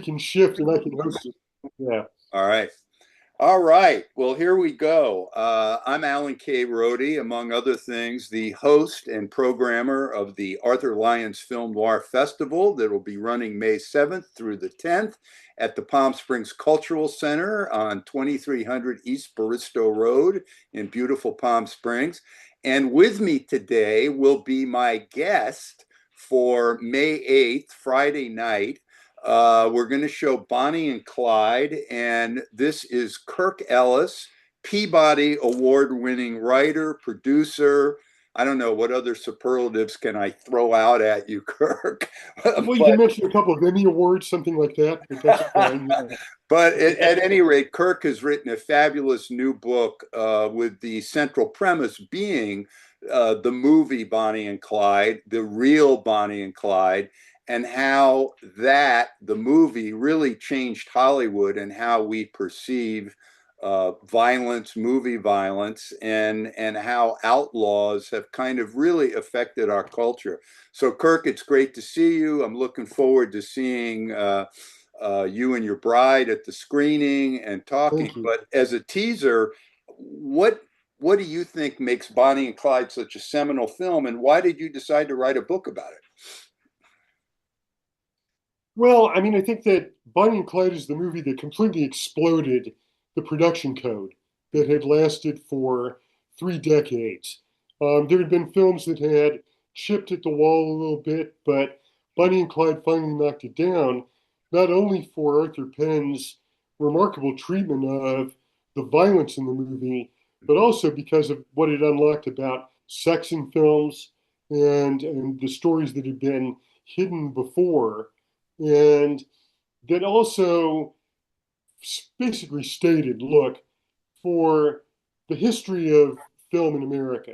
can shift and I can host it. Yeah. All right. All right. Well, here we go. I'm Alan K. Rhodey, among other things, the host and programmer of the Arthur Lyons Film Noir Festival that will be running May 7th through the 10th at the Palm Springs Cultural Center on 2300 East Baristo Road in beautiful Palm Springs. And with me today will be my guest for May 8th, Friday night. We're going to show Bonnie and Clyde, and this is Kirk Ellis, Peabody Award winning writer, producer. I don't know what other superlatives can I throw out at you, Kirk. Well, you can mention a couple of Emmy awards, something like that, but that's fine. Yeah. But at any rate, Kirk has written a fabulous new book with the central premise being the movie Bonnie and Clyde, the real Bonnie and Clyde, and how the movie really changed Hollywood and how we perceive violence, movie violence, and how outlaws have kind of really affected our culture. So, Kirk, it's great to see you. I'm looking forward to seeing you and your bride at the screening and talking. Thank you. But as a teaser, what do you think makes Bonnie and Clyde such a seminal film, and why did you decide to write a book about it? Well, I mean, I think that Bonnie and Clyde is the movie that completely exploded the production code that had lasted for 3 decades. There had been films that had chipped at the wall a little bit, but Bonnie and Clyde finally knocked it down, not only for Arthur Penn's remarkable treatment of the violence in the movie, but also because of what it unlocked about sex in films and the stories that had been hidden before. And that also basically stated, look, for the history of film in America,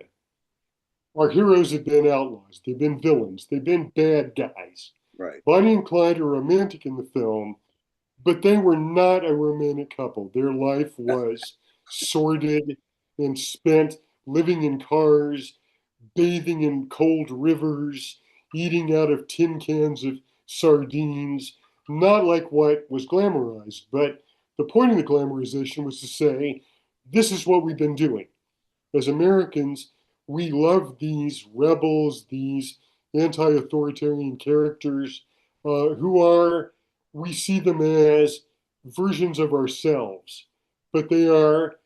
our heroes have been outlaws, they've been villains, they've been bad guys. Right. Bonnie and Clyde are romantic in the film, but they were not a romantic couple. Their life was sordid and spent living in cars, bathing in cold rivers, eating out of tin cans of sardines, not like what was glamorized. But the point of the glamorization was to say, this is what we've been doing. As Americans, we love these rebels, these anti authoritarian characters who are, we see them as versions of ourselves, but they are,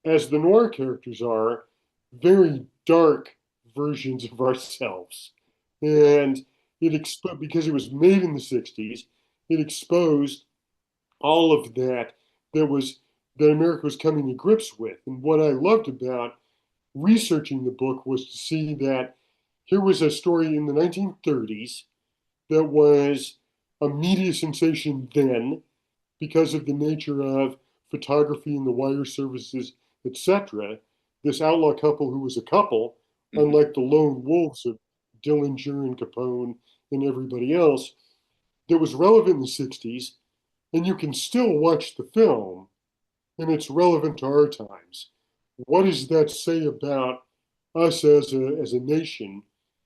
as the noir characters are, very dark versions of ourselves. And because it was made in the 60s, it exposed all of that America was coming to grips with. And what I loved about researching the book was to see that here was a story in the 1930s that was a media sensation then because of the nature of photography and the wire services, etc. This outlaw couple who was a couple, Mm-hmm. unlike the lone wolves of Dillinger and Capone and everybody else, that was relevant in the 60s. And you can still watch the film, and it's relevant to our times. What does that say about us as a nation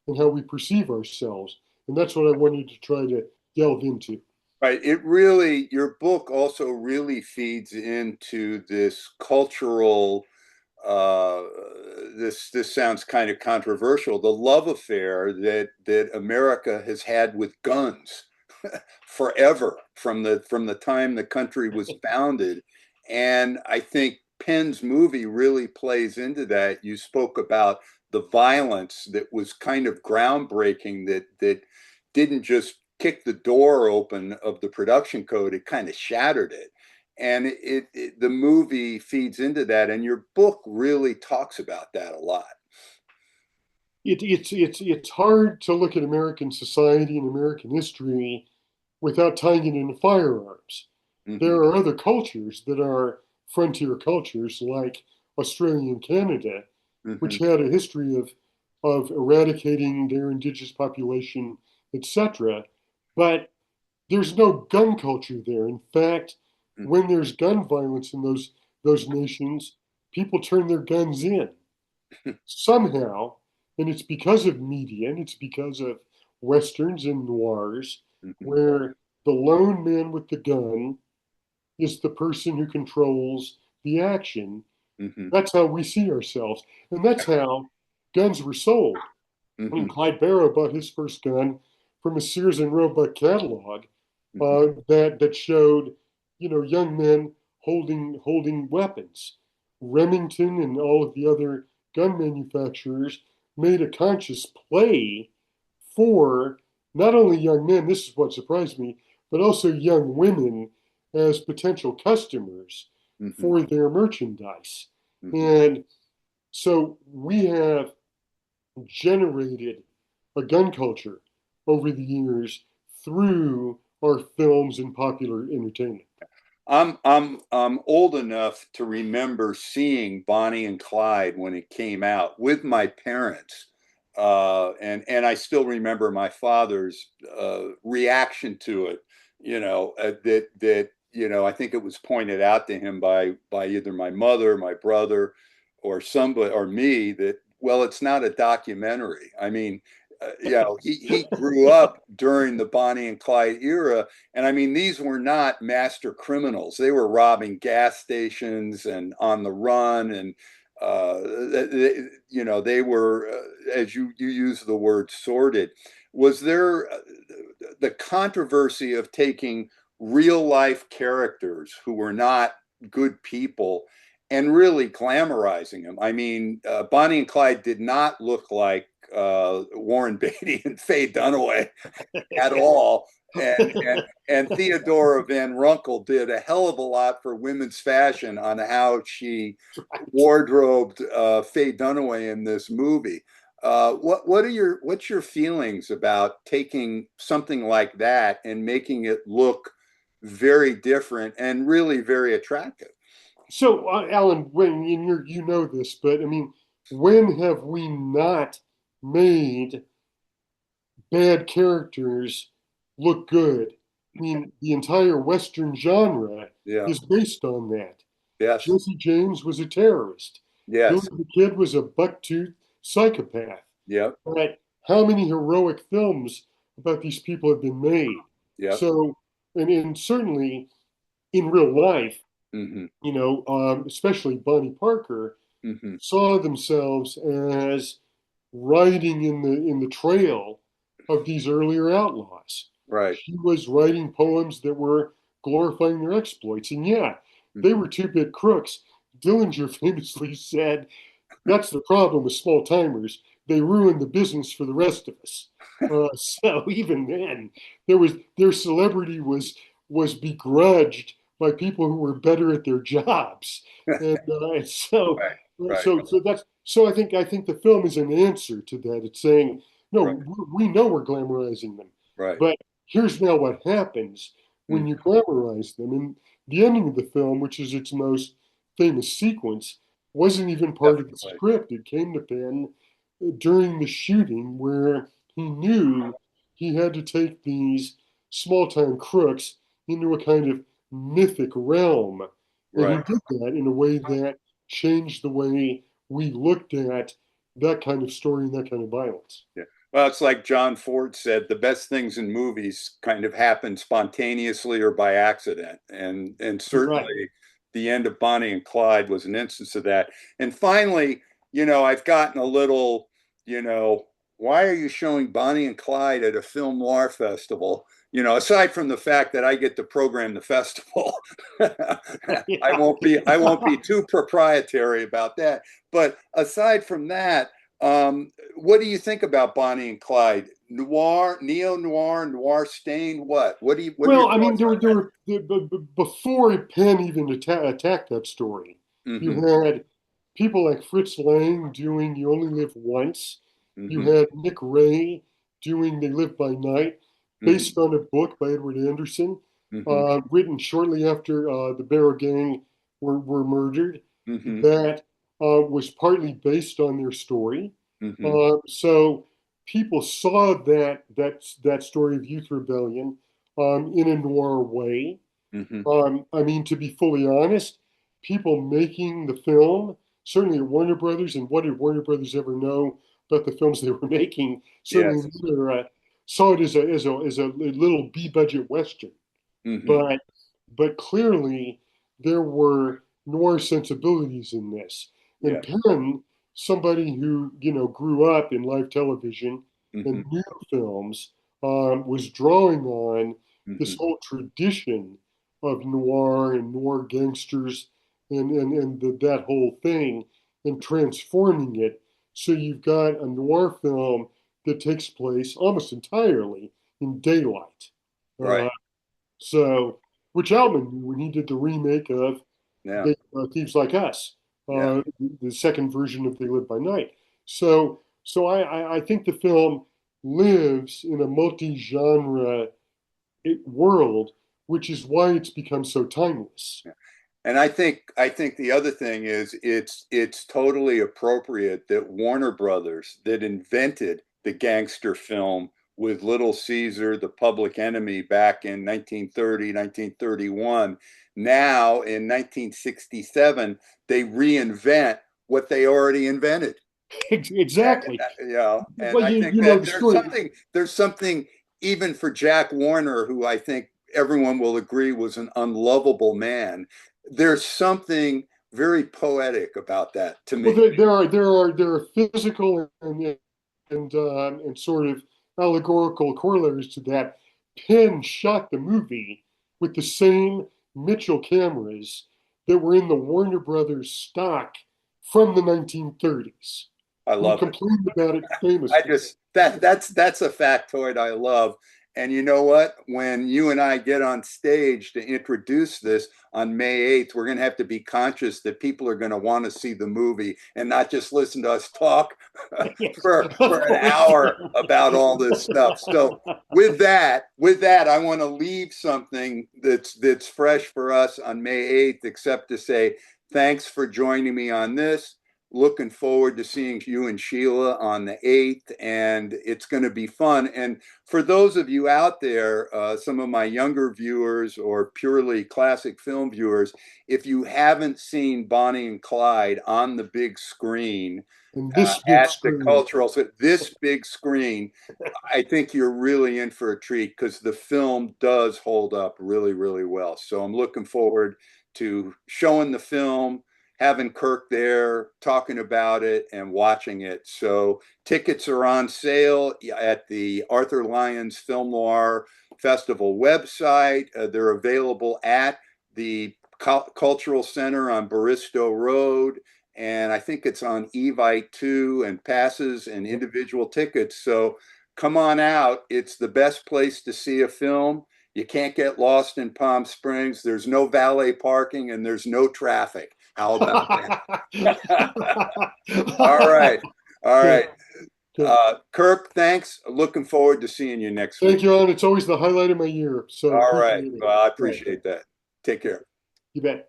and how we perceive ourselves? And that's what I wanted to try to delve into. Right. It really, your book also really feeds into this cultural, uh, this sounds kind of controversial, the love affair that America has had with guns forever from the time the country was founded. And I think Penn's movie really plays into that. You spoke about the violence that was kind of groundbreaking, that didn't just kick the door open of the production code, it kind of shattered it. And the movie feeds into that, and your book really talks about that a lot. It's hard to look at American society and American history without tying it into firearms. Mm-hmm. There are other cultures that are frontier cultures like Australia and Canada, Mm-hmm. which had a history of eradicating their indigenous population, etc. But there's no gun culture there. In fact, when there's gun violence in those nations, people turn their guns in somehow, and it's because of media and it's because of westerns and noirs Mm-hmm. where the lone man with the gun is the person who controls the action. Hmm. That's how we see ourselves. And that's how guns were sold. I mean, Hmm. Clyde Barrow bought his first gun from a Sears and Roebuck catalog Hmm. that showed, young men holding weapons. Remington and all of the other gun manufacturers made a conscious play for not only young men, this is what surprised me, but also young women as potential customers Hmm. for their merchandise. Hmm. And so we have generated a gun culture over the years through our films and popular entertainment. I'm old enough to remember seeing Bonnie and Clyde when it came out with my parents, and I still remember my father's reaction to it. That I think it was pointed out to him by either my mother, my brother, or somebody or me that, well, it's not a documentary. I mean, he grew up during the Bonnie and Clyde era, and I mean, these were not master criminals. They were robbing gas stations and on the run. And, they were, as you use the word, sordid. Was there the controversy of taking real life characters who were not good people and really glamorizing them? I mean, Bonnie and Clyde did not look like Warren Beatty and Faye Dunaway at all. And Theodora Van Runkle did a hell of a lot for women's fashion on how she wardrobed Faye Dunaway in this movie. What's your feelings about taking something like that and making it look very different and really very attractive? So, Alan, when you know this, but I mean, when have we not made bad characters look good? I mean, the entire Western genre Yeah. is based on that. Yes. Jesse James was a terrorist. Billy Yes. the Kid was a buck-toothed psychopath. Yep. But how many heroic films about these people have been made? Yep. So, and certainly in real life, Hmm. especially Bonnie Parker, Hmm. saw themselves as riding in the trail of these earlier outlaws. Right. She was writing poems that were glorifying their exploits, and yeah, they Hmm. were two-bit crooks. Dillinger famously said, "That's the problem with small timers. They ruin the business for the rest of us." So even then, their celebrity was begrudged by people who were better at their jobs, and so Right. Right. so so that's so I think the film is an answer to that. It's saying no, Right. we know we're glamorizing them, Right. but here's now what happens when Mm. you glamorize them. And the ending of the film, which is its most famous sequence, wasn't even part of the Definitely. script. It came to pen during the shooting where he knew he had to take these small time crooks into a kind of mythic realm. And he Right. did that in a way that changed the way we looked at that kind of story and that kind of violence. Yeah. Well, it's like John Ford said, the best things in movies kind of happen spontaneously or by accident. And Right. certainly the end of Bonnie and Clyde was an instance of that. And finally, I've gotten a little, you know, why are you showing Bonnie and Clyde at a film noir festival? Aside from the fact that I get to program the festival, I Yeah. won't be too proprietary about that. But aside from that, what do you think about Bonnie and Clyde? Noir, neo noir, noir stained. What are your Well, I mean, thoughts on that? before Penn even attacked that story, you Hmm. had people like Fritz Lang doing "You Only Live Once." You Hmm. had Nick Ray doing "They Live by Night," Hmm. based on a book by Edward Anderson, Hmm. written shortly after the Barrow Gang were murdered. Hmm. That was partly based on their story. Hmm. So people saw that story of youth rebellion in a noir way. Hmm. I mean, to be fully honest, people making the film, certainly at Warner Brothers, and what did Warner Brothers ever know about the films they were making? Certainly Yes. in that era, saw it as a little B budget western, Hmm. but clearly there were noir sensibilities in this. And Yeah. Penn, somebody who grew up in live television and Hmm. knew films, was drawing on this Hmm. whole tradition of noir and noir gangsters and that whole thing and transforming it. So you've got a noir film that takes place almost entirely in daylight. Right. Uh, so, which Altman knew when he did the remake of Yeah. Thieves Like Us, Yeah. the second version of They Live by Night. So I think the film lives in a multi-genre world, which is why it's become so timeless. And I think the other thing is it's totally appropriate that Warner Brothers that invented the gangster film with Little Caesar, the Public Enemy back in 1930, 1931, now in 1967 they reinvent what they already invented. Exactly. And Well, I think you know that the there's story. something even for Jack Warner, who I think everyone will agree was an unlovable man. There's something very poetic about that to Well, me. there are physical and sort of allegorical corollaries to that. Penn shot the movie with the same Mitchell cameras that were in the Warner Brothers stock from the 1930s. I He love it. complained about it I famously. just that's a factoid I love. And you know what? When you and I get on stage to introduce this on May 8th, we're going to have to be conscious that people are going to want to see the movie and not just listen to us talk Yes, for of an course. hour about all this stuff. So with that, I want to leave something that's fresh for us on May 8th, except to say thanks for joining me on this. Looking forward to seeing you and Sheila on the 8th, and it's going to be fun. And for those of you out there, some of my younger viewers or purely classic film viewers, if you haven't seen Bonnie and Clyde on the big screen And this big at the screen. cultural, so this big screen, I think you're really in for a treat because the film does hold up really, really well. So I'm looking forward to showing the film, having Kirk there, talking about it, and watching it. So tickets are on sale at the Arthur Lyons Film Noir Festival website. They're available at the Cultural Center on Baristo Road. And I think it's on Evite too, and passes and individual tickets. So come on out. It's the best place to see a film. You can't get lost in Palm Springs. There's no valet parking and there's no traffic. How about that? All right. All Good, right. good. Kirk, thanks. Looking forward to seeing you next Thank week. you, Alan. It's always the highlight of my year. So All right. appreciate it. Well, I Right. appreciate that. Take care. You bet.